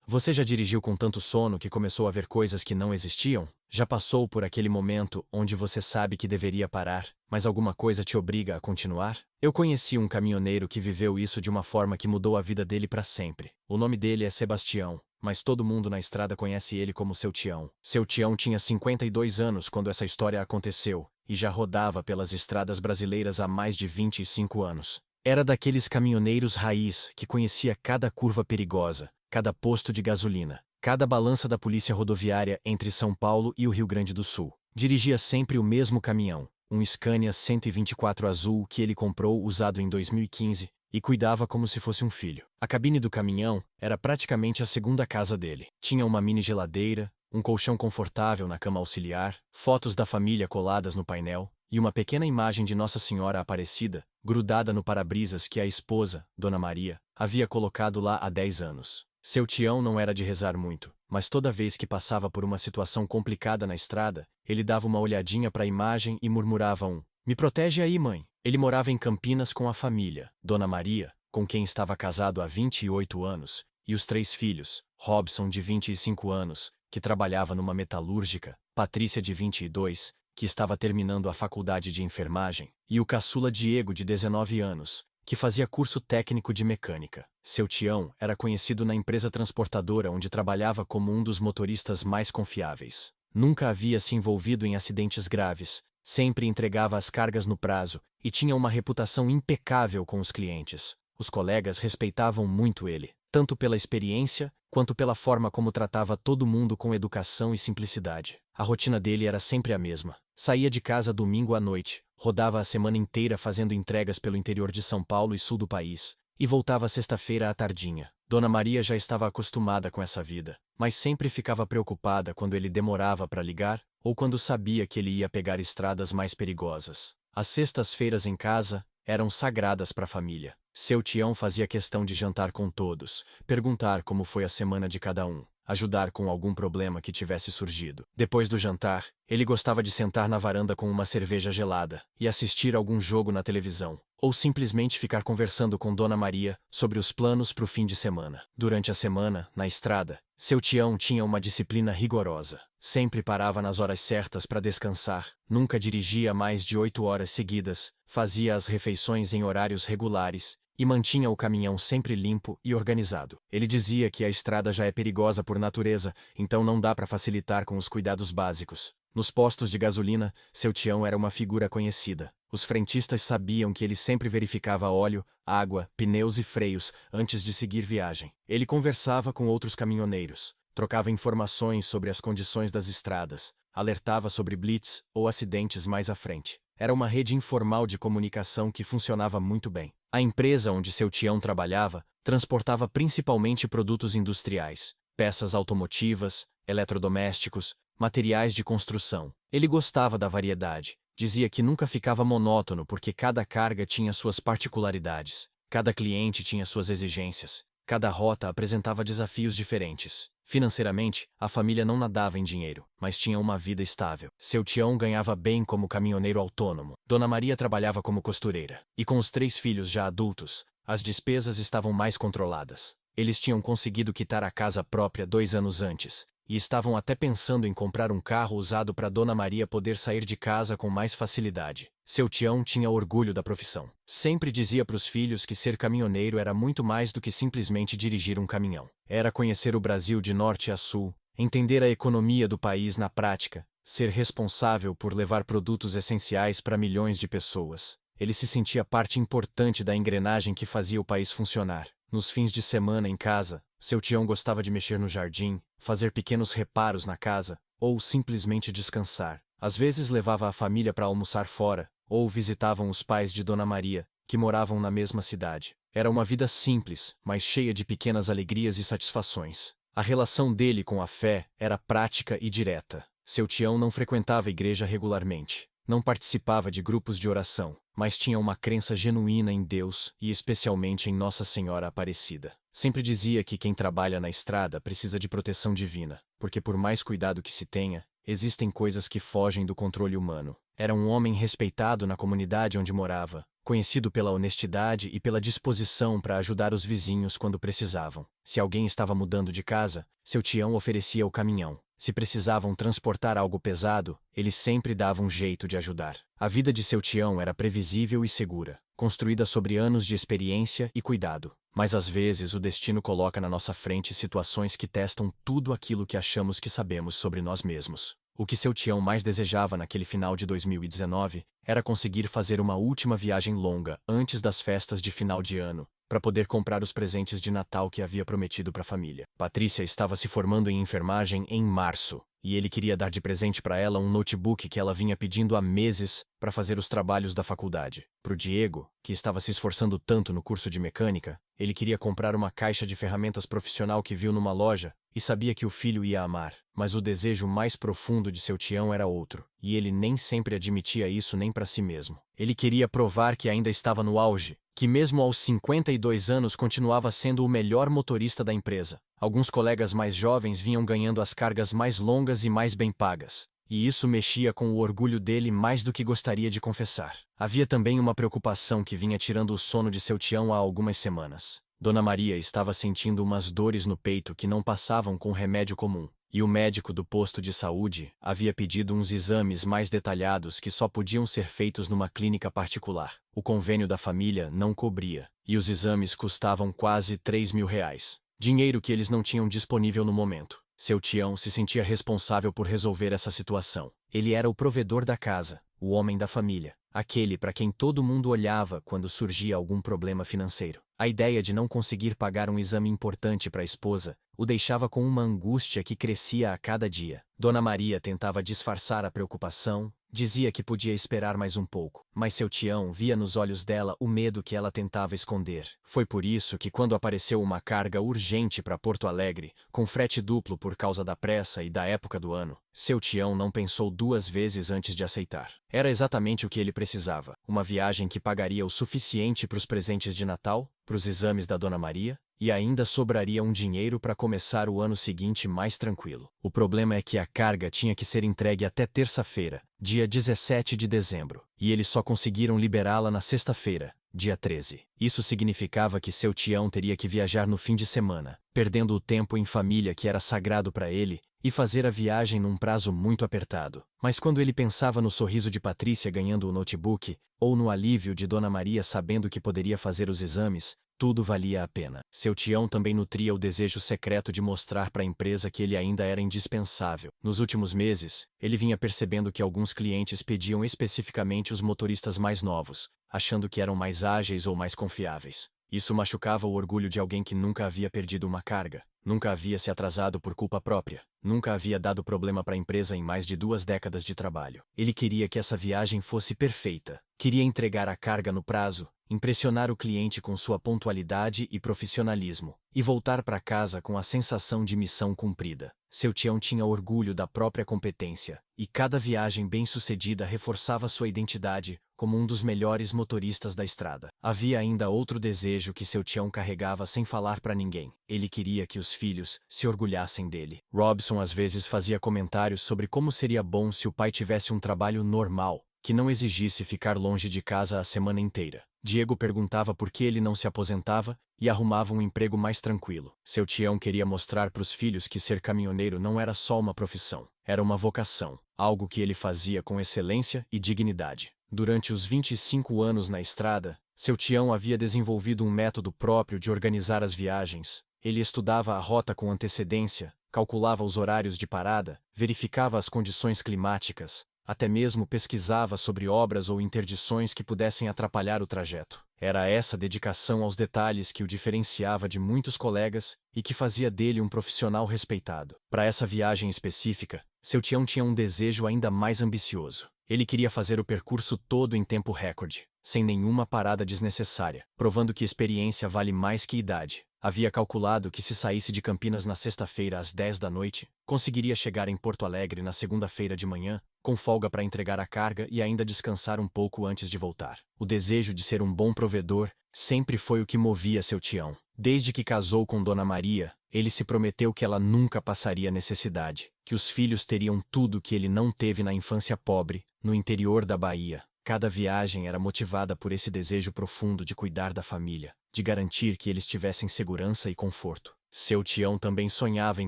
Você já dirigiu com tanto sono que começou a ver coisas que não existiam? Já passou por aquele momento onde você sabe que deveria parar, mas alguma coisa te obriga a continuar? Eu conheci um caminhoneiro que viveu isso de uma forma que mudou a vida dele para sempre. O nome dele é Sebastião, mas todo mundo na estrada conhece ele como Seu Tião. Seu Tião tinha 52 anos quando essa história aconteceu, e já rodava pelas estradas brasileiras há mais de 25 anos. Era daqueles caminhoneiros raiz que conhecia cada curva perigosa, cada posto de gasolina, cada balança da polícia rodoviária entre São Paulo e o Rio Grande do Sul. Dirigia sempre o mesmo caminhão, um Scania 124 azul que ele comprou usado em 2015, e cuidava como se fosse um filho. A cabine do caminhão era praticamente a segunda casa dele. Tinha uma mini geladeira, um colchão confortável na cama auxiliar, fotos da família coladas no painel, e uma pequena imagem de Nossa Senhora Aparecida, grudada no para-brisas que a esposa, Dona Maria, havia colocado lá há 10 anos. Seu Tião não era de rezar muito, mas toda vez que passava por uma situação complicada na estrada, ele dava uma olhadinha para a imagem e murmurava "Me protege aí, mãe". Ele morava em Campinas com a família, Dona Maria, com quem estava casado há 28 anos, e os 3 filhos, Robson, de 25 anos, que trabalhava numa metalúrgica, Patrícia, de 22, que estava terminando a faculdade de enfermagem, e o caçula Diego, de 19 anos, que fazia curso técnico de mecânica. Seu Tião era conhecido na empresa transportadora onde trabalhava como um dos motoristas mais confiáveis. Nunca havia se envolvido em acidentes graves, sempre entregava as cargas no prazo e tinha uma reputação impecável com os clientes. Os colegas respeitavam muito ele, tanto pela experiência quanto pela forma como tratava todo mundo com educação e simplicidade. A rotina dele era sempre a mesma. Saía de casa domingo à noite, rodava a semana inteira fazendo entregas pelo interior de São Paulo e sul do país, e voltava sexta-feira à tardinha. Dona Maria já estava acostumada com essa vida, mas sempre ficava preocupada quando ele demorava para ligar ou quando sabia que ele ia pegar estradas mais perigosas. As sextas-feiras em casa eram sagradas para a família. Seu Tião fazia questão de jantar com todos, perguntar como foi a semana de cada um, ajudar com algum problema que tivesse surgido. Depois do jantar, ele gostava de sentar na varanda com uma cerveja gelada e assistir algum jogo na televisão, ou simplesmente ficar conversando com Dona Maria sobre os planos para o fim de semana. Durante a semana, na estrada, Seu Tião tinha uma disciplina rigorosa. Sempre parava nas horas certas para descansar, nunca dirigia mais de 8 horas seguidas, fazia as refeições em horários regulares e mantinha o caminhão sempre limpo e organizado. Ele dizia que a estrada já é perigosa por natureza, então não dá para facilitar com os cuidados básicos. Nos postos de gasolina, Seu Tião era uma figura conhecida. Os frentistas sabiam que ele sempre verificava óleo, água, pneus e freios antes de seguir viagem. Ele conversava com outros caminhoneiros, trocava informações sobre as condições das estradas, alertava sobre blitz ou acidentes mais à frente. Era uma rede informal de comunicação que funcionava muito bem. A empresa onde Seu Tião trabalhava transportava principalmente produtos industriais, peças automotivas, eletrodomésticos, materiais de construção. Ele gostava da variedade. Dizia que nunca ficava monótono porque cada carga tinha suas particularidades, cada cliente tinha suas exigências, cada rota apresentava desafios diferentes. Financeiramente, a família não nadava em dinheiro, mas tinha uma vida estável. Seu Tião ganhava bem como caminhoneiro autônomo. Dona Maria trabalhava como costureira. E com os 3 filhos já adultos, as despesas estavam mais controladas. Eles tinham conseguido quitar a casa própria 2 anos antes, e estavam até pensando em comprar um carro usado para Dona Maria poder sair de casa com mais facilidade. Seu Tião tinha orgulho da profissão. Sempre dizia para os filhos que ser caminhoneiro era muito mais do que simplesmente dirigir um caminhão. Era conhecer o Brasil de norte a sul, entender a economia do país na prática, ser responsável por levar produtos essenciais para milhões de pessoas. Ele se sentia parte importante da engrenagem que fazia o país funcionar. Nos fins de semana em casa, Seu Tião gostava de mexer no jardim, fazer pequenos reparos na casa, ou simplesmente descansar. Às vezes levava a família para almoçar fora, ou visitavam os pais de Dona Maria, que moravam na mesma cidade. Era uma vida simples, mas cheia de pequenas alegrias e satisfações. A relação dele com a fé era prática e direta. Seu Tião não frequentava a igreja regularmente, não participava de grupos de oração, mas tinha uma crença genuína em Deus e especialmente em Nossa Senhora Aparecida. Sempre dizia que quem trabalha na estrada precisa de proteção divina, porque por mais cuidado que se tenha, existem coisas que fogem do controle humano. Era um homem respeitado na comunidade onde morava, conhecido pela honestidade e pela disposição para ajudar os vizinhos quando precisavam. Se alguém estava mudando de casa, seu tião oferecia o caminhão. Se precisavam transportar algo pesado, ele sempre dava um jeito de ajudar. A vida de seu tião era previsível e segura, construída sobre anos de experiência e cuidado. Mas às vezes o destino coloca na nossa frente situações que testam tudo aquilo que achamos que sabemos sobre nós mesmos. O que seu tião mais desejava naquele final de 2019 era conseguir fazer uma última viagem longa antes das festas de final de ano, para poder comprar os presentes de Natal que havia prometido para a família. Patrícia estava se formando em enfermagem em março, e ele queria dar de presente para ela um notebook que ela vinha pedindo há meses para fazer os trabalhos da faculdade. Para o Diego, que estava se esforçando tanto no curso de mecânica, ele queria comprar uma caixa de ferramentas profissional que viu numa loja e sabia que o filho ia amar. Mas o desejo mais profundo de seu tião era outro, e ele nem sempre admitia isso nem para si mesmo. Ele queria provar que ainda estava no auge, que mesmo aos 52 anos continuava sendo o melhor motorista da empresa. Alguns colegas mais jovens vinham ganhando as cargas mais longas e mais bem pagas, e isso mexia com o orgulho dele mais do que gostaria de confessar. Havia também uma preocupação que vinha tirando o sono de seu tião há algumas semanas. Dona Maria estava sentindo umas dores no peito que não passavam com remédio comum. E o médico do posto de saúde havia pedido uns exames mais detalhados que só podiam ser feitos numa clínica particular. O convênio da família não cobria, e os exames custavam quase R$ 3.000. Dinheiro que eles não tinham disponível no momento. Seu tião se sentia responsável por resolver essa situação. Ele era o provedor da casa, o homem da família, aquele para quem todo mundo olhava quando surgia algum problema financeiro. A ideia de não conseguir pagar um exame importante para a esposa o deixava com uma angústia que crescia a cada dia. Dona Maria tentava disfarçar a preocupação, dizia que podia esperar mais um pouco, mas seu tião via nos olhos dela o medo que ela tentava esconder. Foi por isso que quando apareceu uma carga urgente para Porto Alegre, com frete duplo por causa da pressa e da época do ano, seu tião não pensou duas vezes antes de aceitar. Era exatamente o que ele precisava, uma viagem que pagaria o suficiente para os presentes de Natal, para os exames da Dona Maria, e ainda sobraria um dinheiro para começar o ano seguinte mais tranquilo. O problema é que a carga tinha que ser entregue até terça-feira, dia 17 de dezembro, e eles só conseguiram liberá-la na sexta-feira, dia 13. Isso significava que seu tião teria que viajar no fim de semana, perdendo o tempo em família que era sagrado para ele, e fazer a viagem num prazo muito apertado. Mas quando ele pensava no sorriso de Patrícia ganhando o notebook, ou no alívio de Dona Maria sabendo que poderia fazer os exames, tudo valia a pena. Seu tião também nutria o desejo secreto de mostrar para a empresa que ele ainda era indispensável. Nos últimos meses, ele vinha percebendo que alguns clientes pediam especificamente os motoristas mais novos, achando que eram mais ágeis ou mais confiáveis. Isso machucava o orgulho de alguém que nunca havia perdido uma carga, nunca havia se atrasado por culpa própria, nunca havia dado problema para a empresa em mais de 2 décadas de trabalho. Ele queria que essa viagem fosse perfeita, queria entregar a carga no prazo, impressionar o cliente com sua pontualidade e profissionalismo, e voltar para casa com a sensação de missão cumprida. Seu tião tinha orgulho da própria competência, e cada viagem bem-sucedida reforçava sua identidade como um dos melhores motoristas da estrada. Havia ainda outro desejo que seu tião carregava sem falar para ninguém. Ele queria que os filhos se orgulhassem dele. Robson às vezes fazia comentários sobre como seria bom se o pai tivesse um trabalho normal, que não exigisse ficar longe de casa a semana inteira. Diego perguntava por que ele não se aposentava e arrumava um emprego mais tranquilo. Seu tião queria mostrar para os filhos que ser caminhoneiro não era só uma profissão, era uma vocação, algo que ele fazia com excelência e dignidade. Durante os 25 anos na estrada, seu tião havia desenvolvido um método próprio de organizar as viagens. Ele estudava a rota com antecedência, calculava os horários de parada, verificava as condições climáticas, até mesmo pesquisava sobre obras ou interdições que pudessem atrapalhar o trajeto. Era essa dedicação aos detalhes que o diferenciava de muitos colegas e que fazia dele um profissional respeitado. Para essa viagem específica, seu tião tinha um desejo ainda mais ambicioso. Ele queria fazer o percurso todo em tempo recorde, sem nenhuma parada desnecessária, provando que experiência vale mais que idade. Havia calculado que se saísse de Campinas na sexta-feira às 10 da noite, conseguiria chegar em Porto Alegre na segunda-feira de manhã, com folga para entregar a carga e ainda descansar um pouco antes de voltar. O desejo de ser um bom provedor sempre foi o que movia seu tião. Desde que casou com Dona Maria, ele se prometeu que ela nunca passaria necessidade, que os filhos teriam tudo que ele não teve na infância pobre, no interior da Bahia. Cada viagem era motivada por esse desejo profundo de cuidar da família, de garantir que eles tivessem segurança e conforto. Seu Tião também sonhava em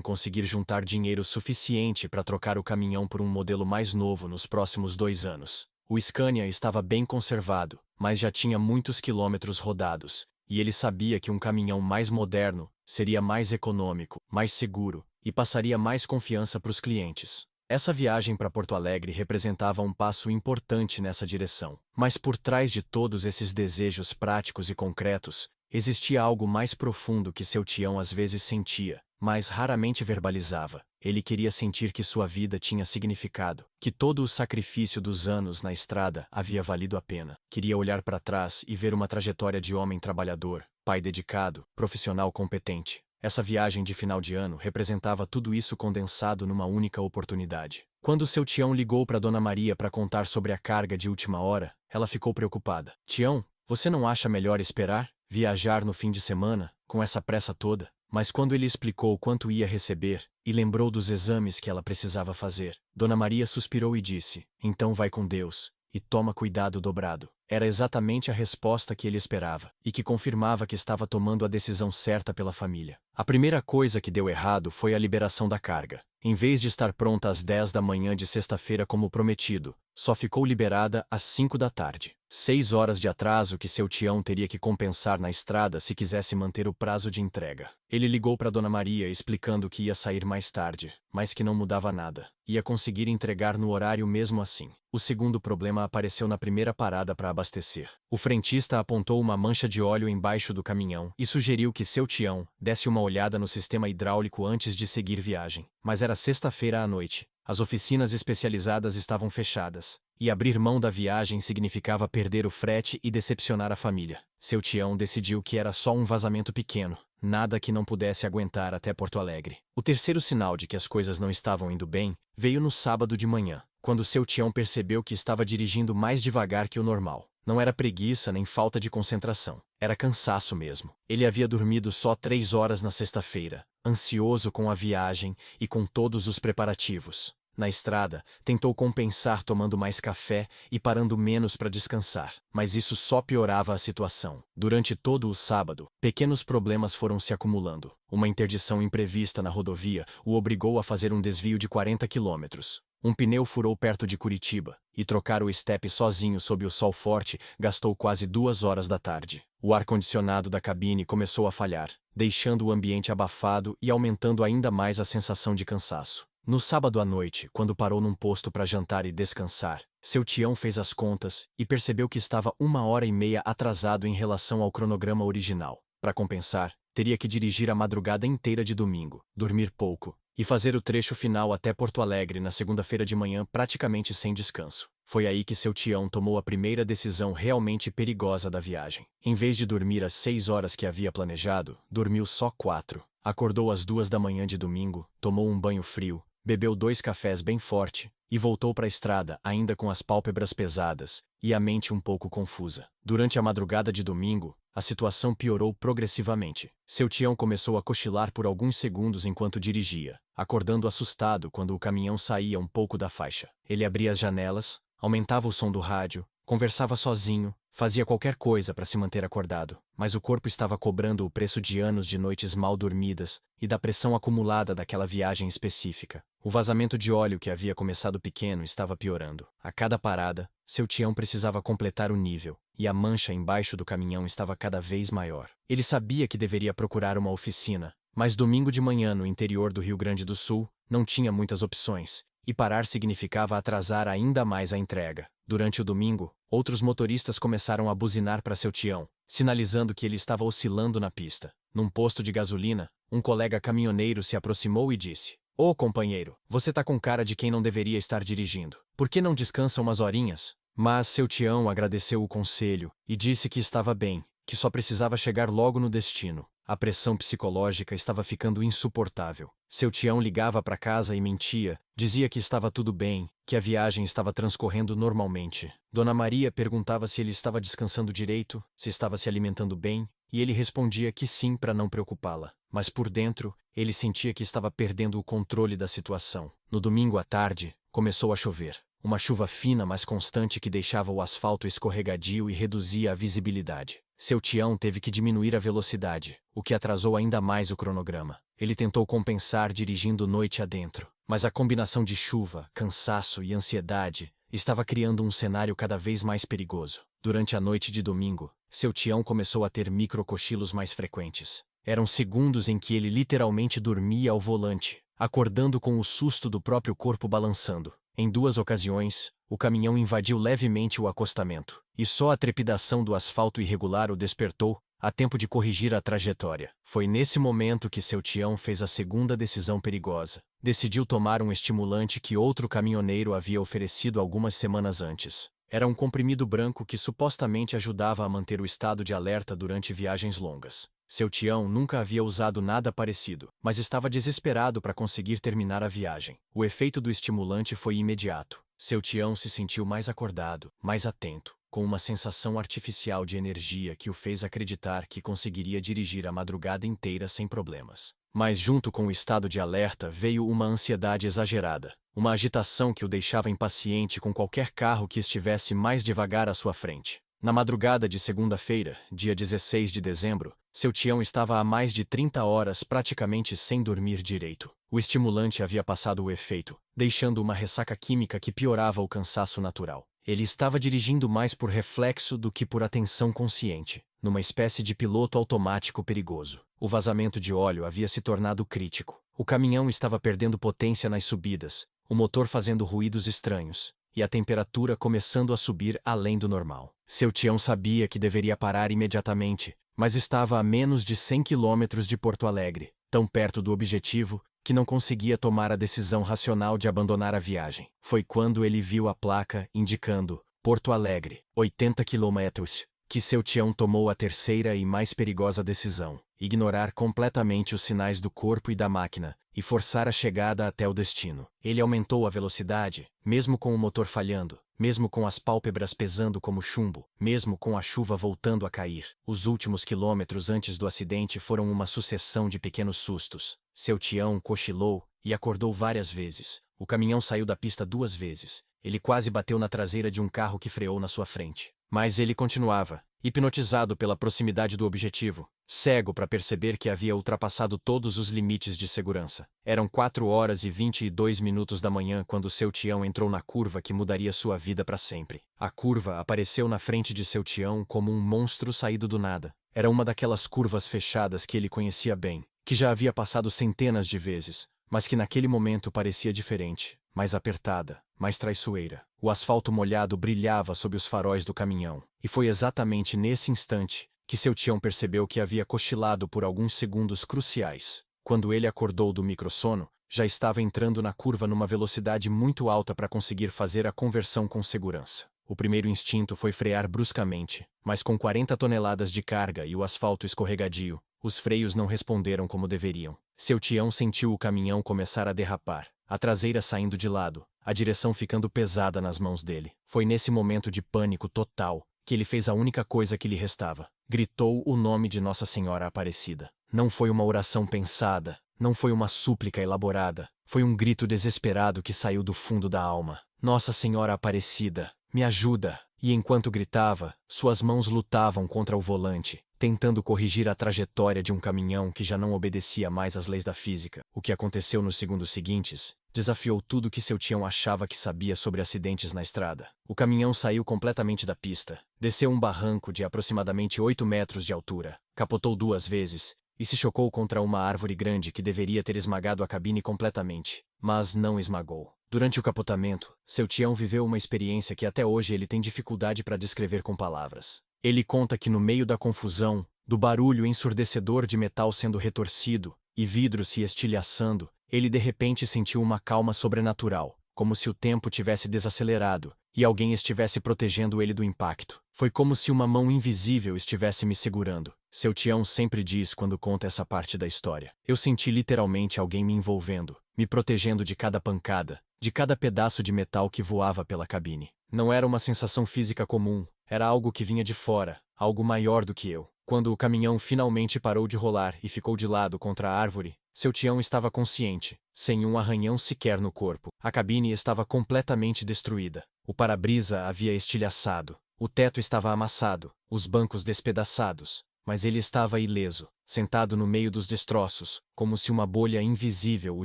conseguir juntar dinheiro suficiente para trocar o caminhão por um modelo mais novo nos próximos 2 anos. O Scania estava bem conservado, mas já tinha muitos quilômetros rodados, e ele sabia que um caminhão mais moderno seria mais econômico, mais seguro e passaria mais confiança para os clientes. Essa viagem para Porto Alegre representava um passo importante nessa direção. Mas por trás de todos esses desejos práticos e concretos, existia algo mais profundo que seu Tião às vezes sentia, mas raramente verbalizava. Ele queria sentir que sua vida tinha significado, que todo o sacrifício dos anos na estrada havia valido a pena. Queria olhar para trás e ver uma trajetória de homem trabalhador, pai dedicado, profissional competente. Essa viagem de final de ano representava tudo isso condensado numa única oportunidade. Quando seu Tião ligou para Dona Maria para contar sobre a carga de última hora, ela ficou preocupada. Tião, você não acha melhor esperar? Viajar no fim de semana, com essa pressa toda? Mas quando ele explicou quanto ia receber, e lembrou dos exames que ela precisava fazer, Dona Maria suspirou e disse: então vai com Deus, e toma cuidado dobrado. Era exatamente a resposta que ele esperava, e que confirmava que estava tomando a decisão certa pela família. A primeira coisa que deu errado foi a liberação da carga. Em vez de estar pronta às 10 da manhã de sexta-feira como prometido, só ficou liberada às 5 da tarde. 6 horas de atraso que seu Tião teria que compensar na estrada se quisesse manter o prazo de entrega. Ele ligou para Dona Maria explicando que ia sair mais tarde, mas que não mudava nada. Ia conseguir entregar no horário mesmo assim. O segundo problema apareceu na primeira parada para abastecer. O frentista apontou uma mancha de óleo embaixo do caminhão e sugeriu que seu Tião desse uma olhada no sistema hidráulico antes de seguir viagem. Mas era sexta-feira à noite. As oficinas especializadas estavam fechadas, e abrir mão da viagem significava perder o frete e decepcionar a família. Seu Tião decidiu que era só um vazamento pequeno, nada que não pudesse aguentar até Porto Alegre. O terceiro sinal de que as coisas não estavam indo bem veio no sábado de manhã, quando seu Tião percebeu que estava dirigindo mais devagar que o normal. Não era preguiça nem falta de concentração, era cansaço mesmo. Ele havia dormido só 3 horas na sexta-feira, ansioso com a viagem e com todos os preparativos. Na estrada, tentou compensar tomando mais café e parando menos para descansar, mas isso só piorava a situação. Durante todo o sábado, pequenos problemas foram se acumulando. Uma interdição imprevista na rodovia o obrigou a fazer um desvio de 40 quilômetros. Um pneu furou perto de Curitiba, e trocar o estepe sozinho sob o sol forte gastou quase 2 horas da tarde. O ar-condicionado da cabine começou a falhar, deixando o ambiente abafado e aumentando ainda mais a sensação de cansaço. No sábado à noite, quando parou num posto para jantar e descansar, seu Tião fez as contas e percebeu que estava 1 hora e meia atrasado em relação ao cronograma original. Para compensar, teria que dirigir a madrugada inteira de domingo, dormir pouco e fazer o trecho final até Porto Alegre na segunda-feira de manhã praticamente sem descanso. Foi aí que seu Tião tomou a primeira decisão realmente perigosa da viagem. Em vez de dormir as 6 horas que havia planejado, dormiu só 4. Acordou às 2 da manhã de domingo, tomou um banho frio, bebeu 2 cafés bem forte e voltou para a estrada ainda com as pálpebras pesadas e a mente um pouco confusa. Durante a madrugada de domingo, a situação piorou progressivamente. Seu Tião começou a cochilar por alguns segundos enquanto dirigia, acordando assustado quando o caminhão saía um pouco da faixa. Ele abria as janelas, aumentava o som do rádio, conversava sozinho, fazia qualquer coisa para se manter acordado, mas o corpo estava cobrando o preço de anos de noites mal dormidas e da pressão acumulada daquela viagem específica. O vazamento de óleo que havia começado pequeno estava piorando. A cada parada, seu Tião precisava completar o nível, e a mancha embaixo do caminhão estava cada vez maior. Ele sabia que deveria procurar uma oficina, mas domingo de manhã no interior do Rio Grande do Sul não tinha muitas opções, e parar significava atrasar ainda mais a entrega. Durante o domingo, outros motoristas começaram a buzinar para seu Tião, sinalizando que ele estava oscilando na pista. Num posto de gasolina, um colega caminhoneiro se aproximou e disse: "Ô companheiro, você tá com cara de quem não deveria estar dirigindo. Por que não descansa umas horinhas?" Mas seu Tião agradeceu o conselho e disse que estava bem, que só precisava chegar logo no destino. A pressão psicológica estava ficando insuportável. Seu Tião ligava para casa e mentia, dizia que estava tudo bem, que a viagem estava transcorrendo normalmente. Dona Maria perguntava se ele estava descansando direito, se estava se alimentando bem, e ele respondia que sim para não preocupá-la. Mas por dentro, ele sentia que estava perdendo o controle da situação. No domingo à tarde, começou a chover. uma chuva fina mas constante que deixava o asfalto escorregadio e reduzia a visibilidade. Seu Tião teve que diminuir a velocidade, o que atrasou ainda mais o cronograma. Ele tentou compensar dirigindo noite adentro, mas a combinação de chuva, cansaço e ansiedade estava criando um cenário cada vez mais perigoso. Durante a noite de domingo, seu Tião começou a ter microcochilos mais frequentes. Eram segundos em que ele literalmente dormia ao volante, acordando com o susto do próprio corpo balançando. Em 2 ocasiões, o caminhão invadiu levemente o acostamento, e só a trepidação do asfalto irregular o despertou, a tempo de corrigir a trajetória. Foi nesse momento que seu Tião fez a segunda decisão perigosa. Decidiu tomar um estimulante que outro caminhoneiro havia oferecido algumas semanas antes. Era um comprimido branco que supostamente ajudava a manter o estado de alerta durante viagens longas. Seu Tião nunca havia usado nada parecido, mas estava desesperado para conseguir terminar a viagem. O efeito do estimulante foi imediato. Seu Tião se sentiu mais acordado, mais atento, com uma sensação artificial de energia que o fez acreditar que conseguiria dirigir a madrugada inteira sem problemas. Mas junto com o estado de alerta veio uma ansiedade exagerada, uma agitação que o deixava impaciente com qualquer carro que estivesse mais devagar à sua frente. Na madrugada de segunda-feira, dia 16 de dezembro, seu Tião estava há mais de 30 horas praticamente sem dormir direito. O estimulante havia passado o efeito, deixando uma ressaca química que piorava o cansaço natural. Ele estava dirigindo mais por reflexo do que por atenção consciente, numa espécie de piloto automático perigoso. O vazamento de óleo havia se tornado crítico. O caminhão estava perdendo potência nas subidas, o motor fazendo ruídos estranhos, e a temperatura começando a subir além do normal. Seu Tião sabia que deveria parar imediatamente, mas estava a menos de 100 quilômetros de Porto Alegre, tão perto do objetivo, que não conseguia tomar a decisão racional de abandonar a viagem. Foi quando ele viu a placa indicando Porto Alegre, 80 quilômetros, que seu Tião tomou a terceira e mais perigosa decisão: ignorar completamente os sinais do corpo e da máquina, e forçar a chegada até o destino. Ele aumentou a velocidade, mesmo com o motor falhando, mesmo com as pálpebras pesando como chumbo, mesmo com a chuva voltando a cair. Os últimos quilômetros antes do acidente foram uma sucessão de pequenos sustos. Seu Tião cochilou e acordou várias vezes. O caminhão saiu da pista 2 vezes. Ele quase bateu na traseira de um carro que freou na sua frente. Mas ele continuava, hipnotizado pela proximidade do objetivo, cego para perceber que havia ultrapassado todos os limites de segurança. Eram 4 horas e 22 minutos da manhã quando seu Tião entrou na curva que mudaria sua vida para sempre. A curva apareceu na frente de seu Tião como um monstro saído do nada. Era uma daquelas curvas fechadas que ele conhecia bem, que já havia passado centenas de vezes, mas que naquele momento parecia diferente, mais apertada, mais traiçoeira. O asfalto molhado brilhava sob os faróis do caminhão, e foi exatamente nesse instante que seu Tião percebeu que havia cochilado por alguns segundos cruciais. Quando ele acordou do microsono, já estava entrando na curva numa velocidade muito alta para conseguir fazer a conversão com segurança. O primeiro instinto foi frear bruscamente, mas com 40 toneladas de carga e o asfalto escorregadio, os freios não responderam como deveriam. Seu Tião sentiu o caminhão começar a derrapar, a traseira saindo de lado, a direção ficando pesada nas mãos dele. Foi nesse momento de pânico total que ele fez a única coisa que lhe restava. Gritou o nome de Nossa Senhora Aparecida. Não foi uma oração pensada, não foi uma súplica elaborada, foi um grito desesperado que saiu do fundo da alma. Nossa Senhora Aparecida, me ajuda! E enquanto gritava, suas mãos lutavam contra o volante, tentando corrigir a trajetória de um caminhão que já não obedecia mais às leis da física. O que aconteceu nos segundos seguintes desafiou tudo que seu Tião achava que sabia sobre acidentes na estrada. O caminhão saiu completamente da pista, desceu um barranco de aproximadamente 8 metros de altura, capotou 2 vezes e se chocou contra uma árvore grande que deveria ter esmagado a cabine completamente, mas não esmagou. Durante o capotamento, seu Tião viveu uma experiência que até hoje ele tem dificuldade para descrever com palavras. Ele conta que no meio da confusão, do barulho ensurdecedor de metal sendo retorcido e vidro se estilhaçando, ele de repente sentiu uma calma sobrenatural, como se o tempo tivesse desacelerado e alguém estivesse protegendo ele do impacto. Foi como se uma mão invisível estivesse me segurando. Seu Tião sempre diz quando conta essa parte da história. Eu senti literalmente alguém me envolvendo, me protegendo de cada pancada, de cada pedaço de metal que voava pela cabine. Não era uma sensação física comum, era algo que vinha de fora, algo maior do que eu. Quando o caminhão finalmente parou de rolar e ficou de lado contra a árvore, Seu Tião estava consciente, sem um arranhão sequer no corpo. A cabine estava completamente destruída. O para-brisa havia estilhaçado. O teto estava amassado, os bancos despedaçados. Mas ele estava ileso, sentado no meio dos destroços, como se uma bolha invisível o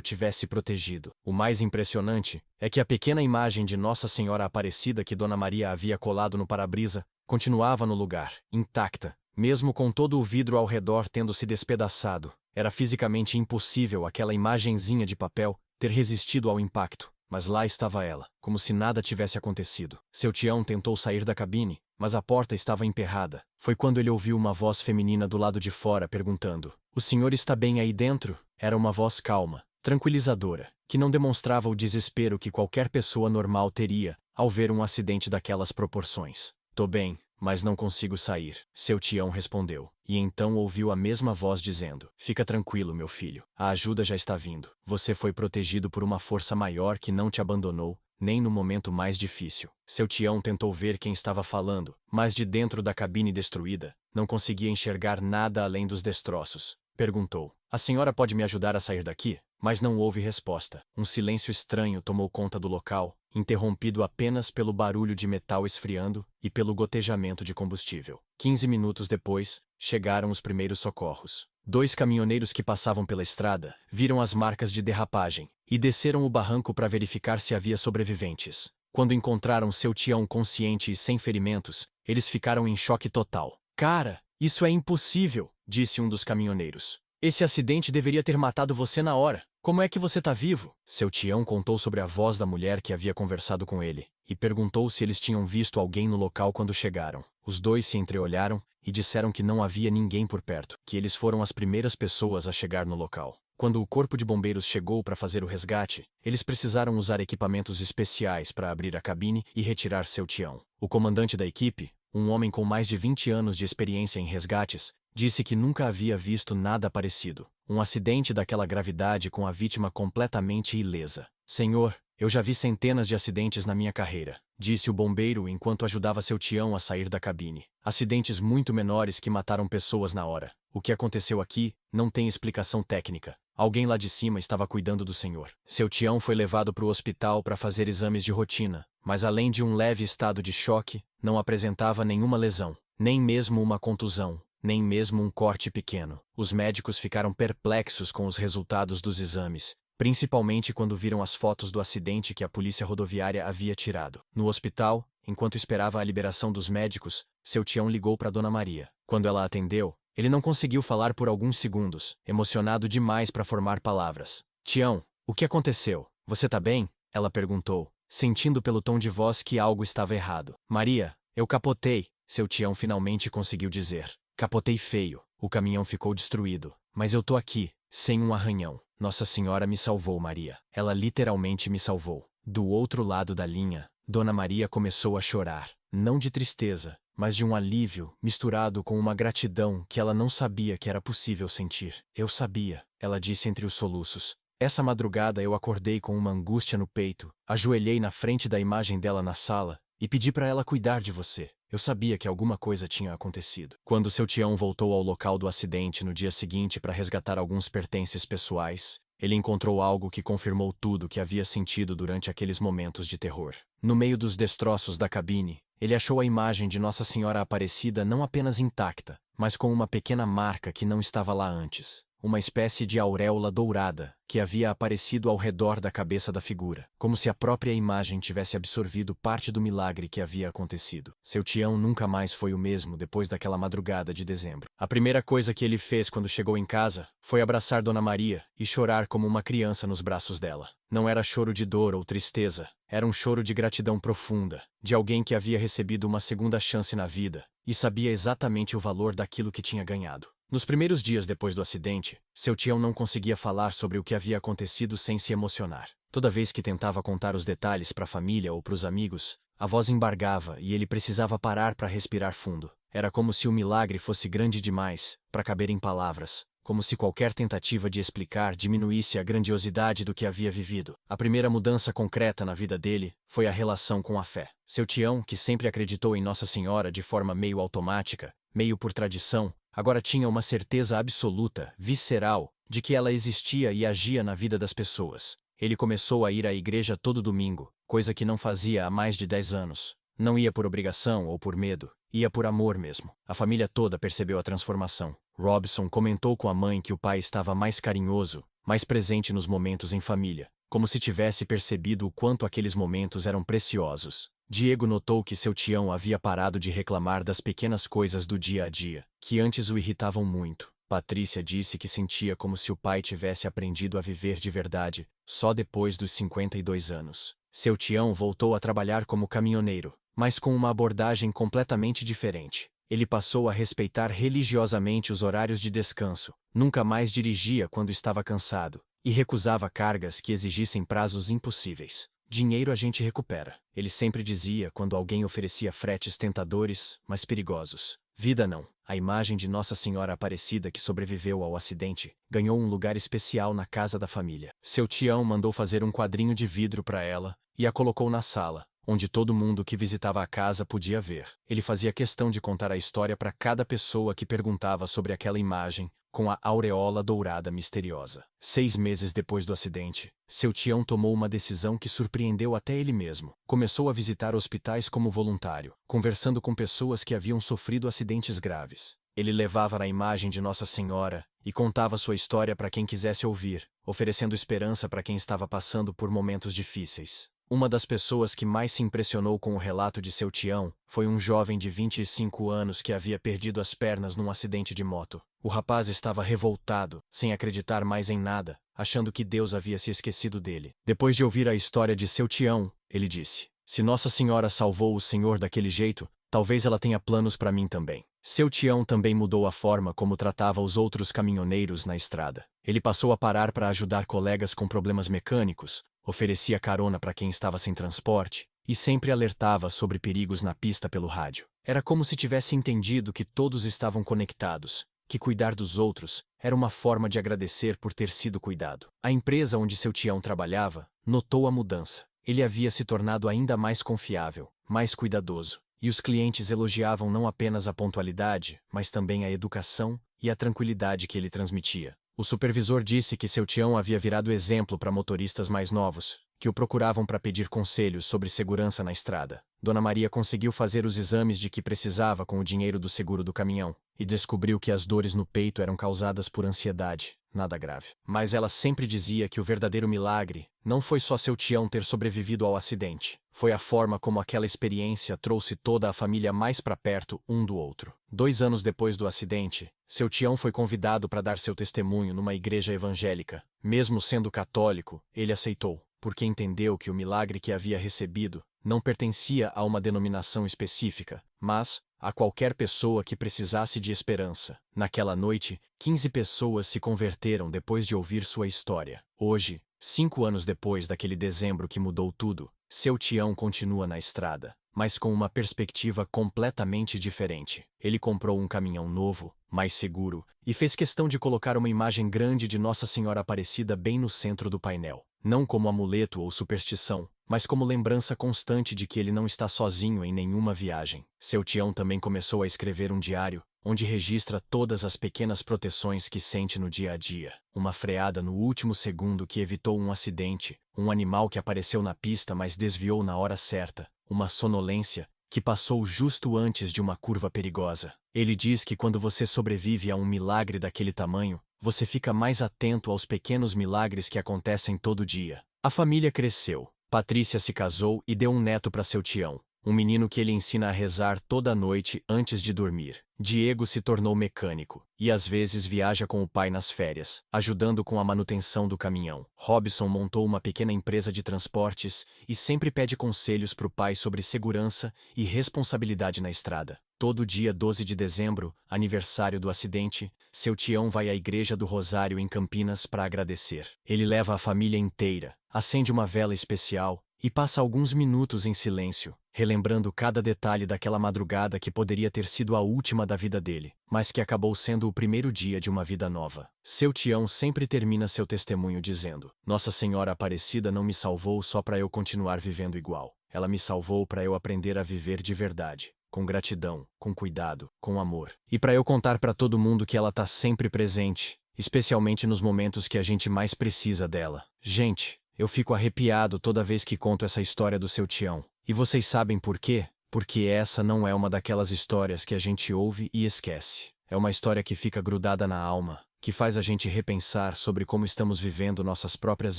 tivesse protegido. O mais impressionante é que a pequena imagem de Nossa Senhora Aparecida que Dona Maria havia colado no para-brisa continuava no lugar, intacta, mesmo com todo o vidro ao redor tendo se despedaçado. Era fisicamente impossível aquela imagenzinha de papel ter resistido ao impacto. Mas lá estava ela, como se nada tivesse acontecido. Seu Tião tentou sair da cabine, mas a porta estava emperrada. Foi quando ele ouviu uma voz feminina do lado de fora perguntando: "O senhor está bem aí dentro?" Era uma voz calma, tranquilizadora, que não demonstrava o desespero que qualquer pessoa normal teria ao ver um acidente daquelas proporções. "Tô bem, mas não consigo sair", seu Tião respondeu. E então ouviu a mesma voz dizendo: "Fica tranquilo, meu filho. A ajuda já está vindo. Você foi protegido por uma força maior que não te abandonou, nem no momento mais difícil." Seu Tião tentou ver quem estava falando, mas de dentro da cabine destruída, não conseguia enxergar nada além dos destroços. Perguntou: "A senhora pode me ajudar a sair daqui?" Mas não houve resposta. Um silêncio estranho tomou conta do local, interrompido apenas pelo barulho de metal esfriando e pelo gotejamento de combustível. 15 minutos depois, chegaram os primeiros socorros. 2 caminhoneiros que passavam pela estrada viram as marcas de derrapagem e desceram o barranco para verificar se havia sobreviventes. Quando encontraram seu Tião consciente e sem ferimentos, eles ficaram em choque total. "Cara, isso é impossível", disse um dos caminhoneiros. "Esse acidente deveria ter matado você na hora. Como é que você tá vivo?" Seu Tião contou sobre a voz da mulher que havia conversado com ele e perguntou se eles tinham visto alguém no local quando chegaram. Os dois se entreolharam e disseram que não havia ninguém por perto, que eles foram as primeiras pessoas a chegar no local. Quando o corpo de bombeiros chegou para fazer o resgate, eles precisaram usar equipamentos especiais para abrir a cabine e retirar seu Tião. O comandante da equipe, um homem com mais de 20 anos de experiência em resgates, disse que nunca havia visto nada parecido. Um acidente daquela gravidade com a vítima completamente ilesa. "Senhor, eu já vi centenas de acidentes na minha carreira", disse o bombeiro enquanto ajudava seu Tião a sair da cabine. "Acidentes muito menores que mataram pessoas na hora. O que aconteceu aqui não tem explicação técnica. Alguém lá de cima estava cuidando do senhor." Seu Tião foi levado para o hospital para fazer exames de rotina, mas além de um leve estado de choque, não apresentava nenhuma lesão, nem mesmo uma contusão, nem mesmo um corte pequeno. Os médicos ficaram perplexos com os resultados dos exames, principalmente quando viram as fotos do acidente que a polícia rodoviária havia tirado. No hospital, enquanto esperava a liberação dos médicos, seu Tião ligou para Dona Maria. Quando ela atendeu, ele não conseguiu falar por alguns segundos, emocionado demais para formar palavras. "Tião, o que aconteceu? Você tá bem?" ela perguntou, sentindo pelo tom de voz que algo estava errado. "Maria, eu capotei", seu Tião finalmente conseguiu dizer. "Capotei feio. O caminhão ficou destruído. Mas eu tô aqui, sem um arranhão. Nossa Senhora me salvou, Maria. Ela literalmente me salvou." Do outro lado da linha, Dona Maria começou a chorar. Não de tristeza, mas de um alívio, misturado com uma gratidão que ela não sabia que era possível sentir. "Eu sabia", ela disse entre os soluços. "Essa madrugada eu acordei com uma angústia no peito, ajoelhei na frente da imagem dela na sala e pedi para ela cuidar de você. Eu sabia que alguma coisa tinha acontecido." Quando seu Tião voltou ao local do acidente no dia seguinte para resgatar alguns pertences pessoais, ele encontrou algo que confirmou tudo que havia sentido durante aqueles momentos de terror. No meio dos destroços da cabine, ele achou a imagem de Nossa Senhora Aparecida não apenas intacta, mas com uma pequena marca que não estava lá antes. Uma espécie de auréola dourada que havia aparecido ao redor da cabeça da figura, como se a própria imagem tivesse absorvido parte do milagre que havia acontecido. Seu Tião nunca mais foi o mesmo depois daquela madrugada de dezembro. A primeira coisa que ele fez quando chegou em casa foi abraçar Dona Maria e chorar como uma criança nos braços dela. Não era choro de dor ou tristeza, era um choro de gratidão profunda, de alguém que havia recebido uma segunda chance na vida e sabia exatamente o valor daquilo que tinha ganhado. Nos primeiros dias depois do acidente, seu Tião não conseguia falar sobre o que havia acontecido sem se emocionar. Toda vez que tentava contar os detalhes para a família ou para os amigos, a voz embargava e ele precisava parar para respirar fundo. Era como se o milagre fosse grande demais para caber em palavras, como se qualquer tentativa de explicar diminuísse a grandiosidade do que havia vivido. A primeira mudança concreta na vida dele foi a relação com a fé. Seu Tião, que sempre acreditou em Nossa Senhora de forma meio automática, meio por tradição, agora tinha uma certeza absoluta, visceral, de que ela existia e agia na vida das pessoas. Ele começou a ir à igreja todo domingo, coisa que não fazia há mais de 10 anos. Não ia por obrigação ou por medo, ia por amor mesmo. A família toda percebeu a transformação. Robson comentou com a mãe que o pai estava mais carinhoso, mais presente nos momentos em família, como se tivesse percebido o quanto aqueles momentos eram preciosos. Diego notou que seu tião havia parado de reclamar das pequenas coisas do dia a dia, que antes o irritavam muito. Patrícia disse que sentia como se o pai tivesse aprendido a viver de verdade, só depois dos 52 anos. Seu tião voltou a trabalhar como caminhoneiro, mas com uma abordagem completamente diferente. Ele passou a respeitar religiosamente os horários de descanso, nunca mais dirigia quando estava cansado, e recusava cargas que exigissem prazos impossíveis. Dinheiro a gente recupera, ele sempre dizia quando alguém oferecia fretes tentadores, mas perigosos. Vida não. A imagem de Nossa Senhora Aparecida que sobreviveu ao acidente ganhou um lugar especial na casa da família. Seu tião mandou fazer um quadrinho de vidro para ela e a colocou na sala, onde todo mundo que visitava a casa podia ver. Ele fazia questão de contar a história para cada pessoa que perguntava sobre aquela imagem, com a aureola dourada misteriosa. 6 meses depois do acidente, seu tião tomou uma decisão que surpreendeu até ele mesmo. Começou a visitar hospitais como voluntário, conversando com pessoas que haviam sofrido acidentes graves. Ele levava a imagem de Nossa Senhora e contava sua história para quem quisesse ouvir, oferecendo esperança para quem estava passando por momentos difíceis. Uma das pessoas que mais se impressionou com o relato de seu tião foi um jovem de 25 anos que havia perdido as pernas num acidente de moto. O rapaz estava revoltado, sem acreditar mais em nada, achando que Deus havia se esquecido dele. Depois de ouvir a história de seu tião, ele disse: "Se Nossa Senhora salvou o senhor daquele jeito, talvez ela tenha planos para mim também." Seu tião também mudou a forma como tratava os outros caminhoneiros na estrada. Ele passou a parar para ajudar colegas com problemas mecânicos, oferecia carona para quem estava sem transporte e sempre alertava sobre perigos na pista pelo rádio. Era como se tivesse entendido que todos estavam conectados, que cuidar dos outros era uma forma de agradecer por ter sido cuidado. A empresa onde seu tião trabalhava notou a mudança. Ele havia se tornado ainda mais confiável, mais cuidadoso, e os clientes elogiavam não apenas a pontualidade, mas também a educação e a tranquilidade que ele transmitia. O supervisor disse que seu tião havia virado exemplo para motoristas mais novos, que o procuravam para pedir conselhos sobre segurança na estrada. Dona Maria conseguiu fazer os exames de que precisava com o dinheiro do seguro do caminhão e descobriu que as dores no peito eram causadas por ansiedade, nada grave. Mas ela sempre dizia que o verdadeiro milagre não foi só seu tião ter sobrevivido ao acidente, foi a forma como aquela experiência trouxe toda a família mais para perto um do outro. 2 anos depois do acidente, seu tião foi convidado para dar seu testemunho numa igreja evangélica. Mesmo sendo católico, ele aceitou, porque entendeu que o milagre que havia recebido não pertencia a uma denominação específica, mas a qualquer pessoa que precisasse de esperança. Naquela noite, 15 pessoas se converteram depois de ouvir sua história. Hoje, 5 anos depois daquele dezembro que mudou tudo, seu tião continua na estrada, mas com uma perspectiva completamente diferente. Ele comprou um caminhão novo, mais seguro, e fez questão de colocar uma imagem grande de Nossa Senhora Aparecida bem no centro do painel. Não como amuleto ou superstição, mas como lembrança constante de que ele não está sozinho em nenhuma viagem. Seu tião também começou a escrever um diário, onde registra todas as pequenas proteções que sente no dia a dia. Uma freada no último segundo que evitou um acidente, um animal que apareceu na pista mas desviou na hora certa, uma sonolência que passou justo antes de uma curva perigosa. Ele diz que quando você sobrevive a um milagre daquele tamanho, você fica mais atento aos pequenos milagres que acontecem todo dia. A família cresceu. Patrícia se casou e deu um neto para seu tião, um menino que ele ensina a rezar toda noite antes de dormir. Diego se tornou mecânico e às vezes viaja com o pai nas férias, ajudando com a manutenção do caminhão. Robson montou uma pequena empresa de transportes e sempre pede conselhos para o pai sobre segurança e responsabilidade na estrada. Todo dia 12 de dezembro, aniversário do acidente, seu tião vai à Igreja do Rosário em Campinas para agradecer. Ele leva a família inteira, acende uma vela especial e passa alguns minutos em silêncio, relembrando cada detalhe daquela madrugada que poderia ter sido a última da vida dele, mas que acabou sendo o primeiro dia de uma vida nova. Seu tião sempre termina seu testemunho dizendo: "Nossa Senhora Aparecida não me salvou só para eu continuar vivendo igual. Ela me salvou para eu aprender a viver de verdade, com gratidão, com cuidado, com amor. E para eu contar para todo mundo que ela está sempre presente, especialmente nos momentos que a gente mais precisa dela. Gente, eu fico arrepiado toda vez que conto essa história do seu Tião. E vocês sabem por quê? Porque essa não é uma daquelas histórias que a gente ouve e esquece. É uma história que fica grudada na alma, que faz a gente repensar sobre como estamos vivendo nossas próprias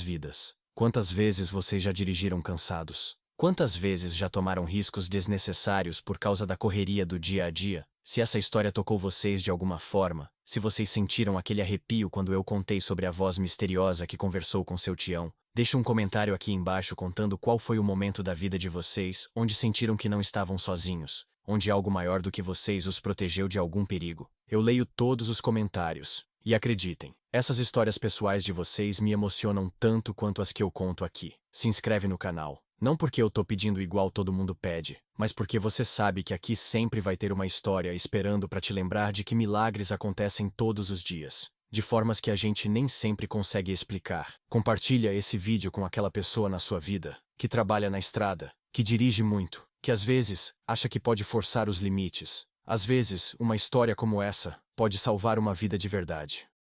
vidas. Quantas vezes vocês já dirigiram cansados? Quantas vezes já tomaram riscos desnecessários por causa da correria do dia a dia? Se essa história tocou vocês de alguma forma, se vocês sentiram aquele arrepio quando eu contei sobre a voz misteriosa que conversou com seu Tião, deixe um comentário aqui embaixo contando qual foi o momento da vida de vocês onde sentiram que não estavam sozinhos, onde algo maior do que vocês os protegeu de algum perigo. Eu leio todos os comentários. E acreditem, essas histórias pessoais de vocês me emocionam tanto quanto as que eu conto aqui. Se inscreve no canal. Não porque eu tô pedindo igual todo mundo pede, mas porque você sabe que aqui sempre vai ter uma história esperando pra te lembrar de que milagres acontecem todos os dias, de formas que a gente nem sempre consegue explicar. Compartilha esse vídeo com aquela pessoa na sua vida, que trabalha na estrada, que dirige muito, que às vezes acha que pode forçar os limites. Às vezes, uma história como essa pode salvar uma vida de verdade.